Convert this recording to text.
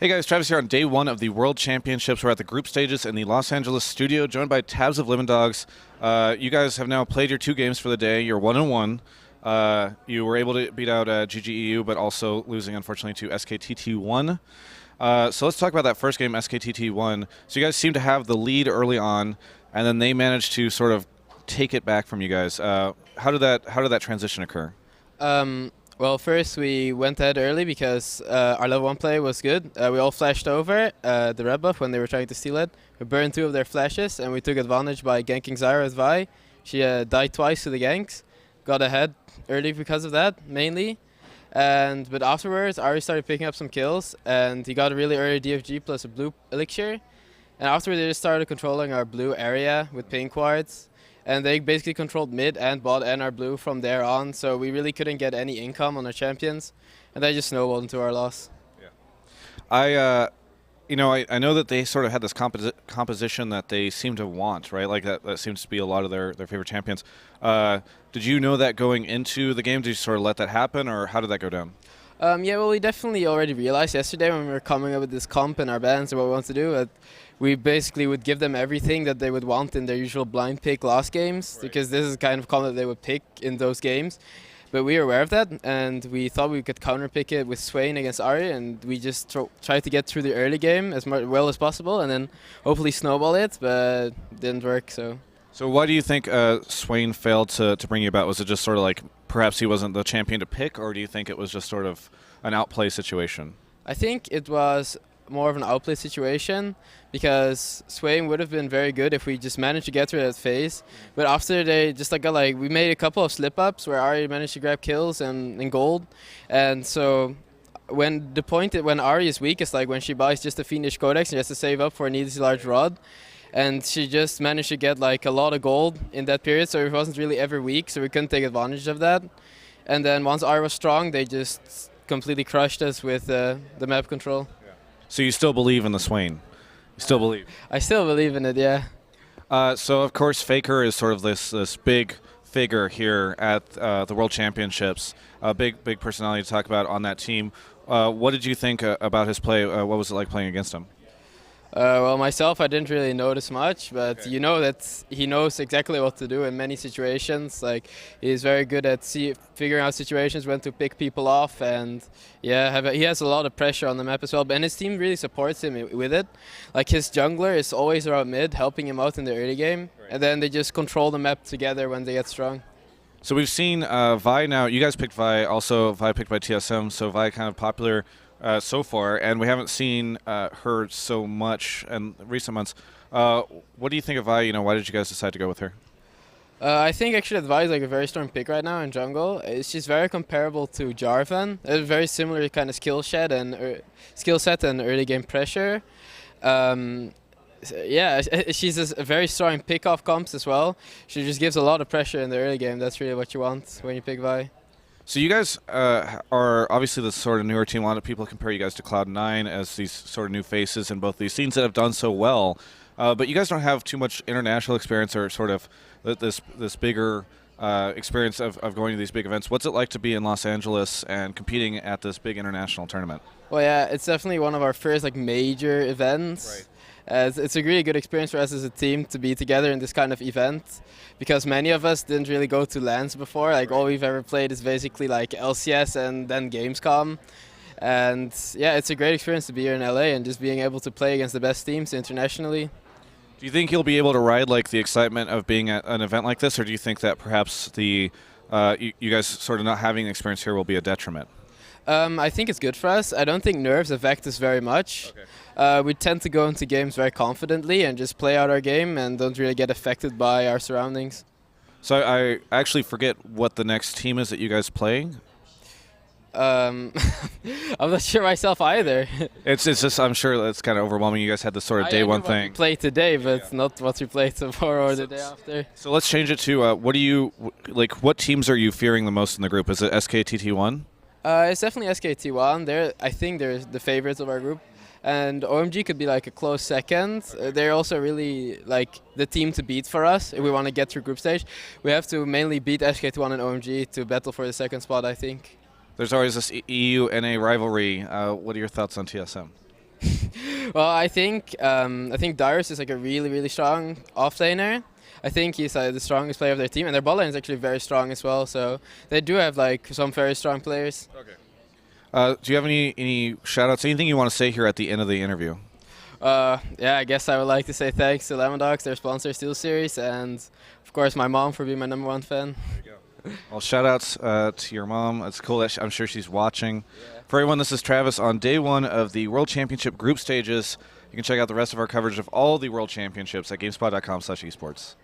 Hey guys, Travis here on day one of the World Championships. We're at the group stages in the Los Angeles studio, joined by Tabzz of Lemondogs. You guys have now played your 2 games for the day. You're 1-1. You were able to beat out GGEU, but also losing, unfortunately, to SKT T1. So let's talk about that first game, SKT T1. So you guys seem to have the lead early on, and then they managed to sort of take it back from you guys. How did that transition occur? Well, first we went ahead early because our level 1 play was good. We all flashed over the red buff when they were trying to steal it. We burned 2 of their flashes, and we took advantage by ganking Zyra with Vi. She died twice to the ganks, got ahead early because of that, mainly. But afterwards, Ari started picking up some kills, and he got a really early DFG plus a blue elixir. And afterwards, they just started controlling our blue area with pink wards. And they basically controlled mid and bot and our blue from there on, so we really couldn't get any income on our champions, and that just snowballed into our loss. Yeah. I know that they sort of had this composition that they seem to want, right? Like that seems to be a lot of their favorite champions. Did you know that going into the game? Did you sort of let that happen, or how did that go down? Yeah, well, we definitely already realized yesterday when we were coming up with this comp in our bands and what we want to do, that we basically would give them everything that they would want in their usual blind pick last games, right, because this is the kind of comp that they would pick in those games. But we were aware of that, and we thought we could counterpick it with Swain against Ari, and we just tried to get through the early game as well as possible, and then hopefully snowball it, but it didn't work. So why do you think Swain failed to bring you about? Was it just sort of like perhaps he wasn't the champion to pick, or do you think it was just sort of an outplay situation? I think it was more of an outplay situation, because Swain would have been very good if we just managed to get through that phase. But after they just we made a couple of slip-ups where Ari managed to grab kills and gold. And so when Ari is weak is like when she buys just a Fiendish Codex and she has to save up for a needlessly large rod. And she just managed to get like a lot of gold in that period, so it wasn't really ever weak, so we couldn't take advantage of that. And then once Ari was strong, they just completely crushed us with the map control. Yeah. So you still believe in the Swain? You still believe? I still believe in it, yeah. So of course Faker is sort of this big figure here at the World Championships, a big personality to talk about on that team. What did you think about his play? What was it like playing against him? Well, myself, I didn't really notice much, but okay, you know that he knows exactly what to do in many situations. Like, he's very good at figuring out situations when to pick people off, and yeah, he has a lot of pressure on the map as well. And his team really supports him with it. Like, his jungler is always around mid, helping him out in the early game, right, and then they just control the map together when they get strong. So we've seen Vi now. You guys picked Vi, also Vi picked by TSM, so Vi kind of popular so far, and we haven't seen her so much in recent months. What do you think of Vi? Why did you guys decide to go with her? I think actually that Vi is like a very strong pick right now in jungle. She's very comparable to Jarvan. A very similar kind of skill set and early game pressure. Yeah, she's a very strong pick-off comps as well. She just gives a lot of pressure in the early game. That's really what you want when you pick Vi. So you guys are obviously the sort of newer team. A lot of people compare you guys to Cloud9 as these sort of new faces in both these scenes that have done so well. But you guys don't have too much international experience or sort of this bigger experience of going to these big events. What's it like to be in Los Angeles and competing at this big international tournament? Well, yeah, it's definitely one of our first major events. Right. It's a really good experience for us as a team to be together in this kind of event, because many of us didn't really go to LANs before. Like, all we've ever played is basically like LCS and then Gamescom. And yeah, it's a great experience to be here in LA and just being able to play against the best teams internationally. Do you think you'll be able to ride the excitement of being at an event like this, or do you think that perhaps you guys sort of not having the experience here will be a detriment? I think it's good for us. I don't think nerves affect us very much. Okay. We tend to go into games very confidently and just play out our game and don't really get affected by our surroundings. So I actually forget what the next team is that you guys play. I'm not sure myself either. It's just, I'm sure that's kind of overwhelming. You guys had this sort of day one thing. We play today, but not what we played tomorrow or the day after. So let's change it to what teams are you fearing the most in the group? Is it SKT T1? It's definitely SK T1. I think they're the favorites of our group. And OMG could be like a close second. They're also really like the team to beat for us if we want to get through group stage. We have to mainly beat SK T1 and OMG to battle for the second spot, I think. There's always this EU-NA rivalry. What are your thoughts on TSM? Well, I think Darius is like a really, really strong off-laner. I think he's the strongest player of their team, and their bot lane is actually very strong as well. So they do have like some very strong players. Okay. Do you have any shout-outs, anything you want to say here at the end of the interview? Yeah, I guess I would like to say thanks to Lemondogs, their sponsor, SteelSeries, and of course my mom for being my #1 fan. Well, shout-outs to your mom. It's cool that I'm sure she's watching. Yeah. For everyone, this is Travis on day 1 of the World Championship group stages. You can check out the rest of our coverage of all the World Championships at gamespot.com/esports.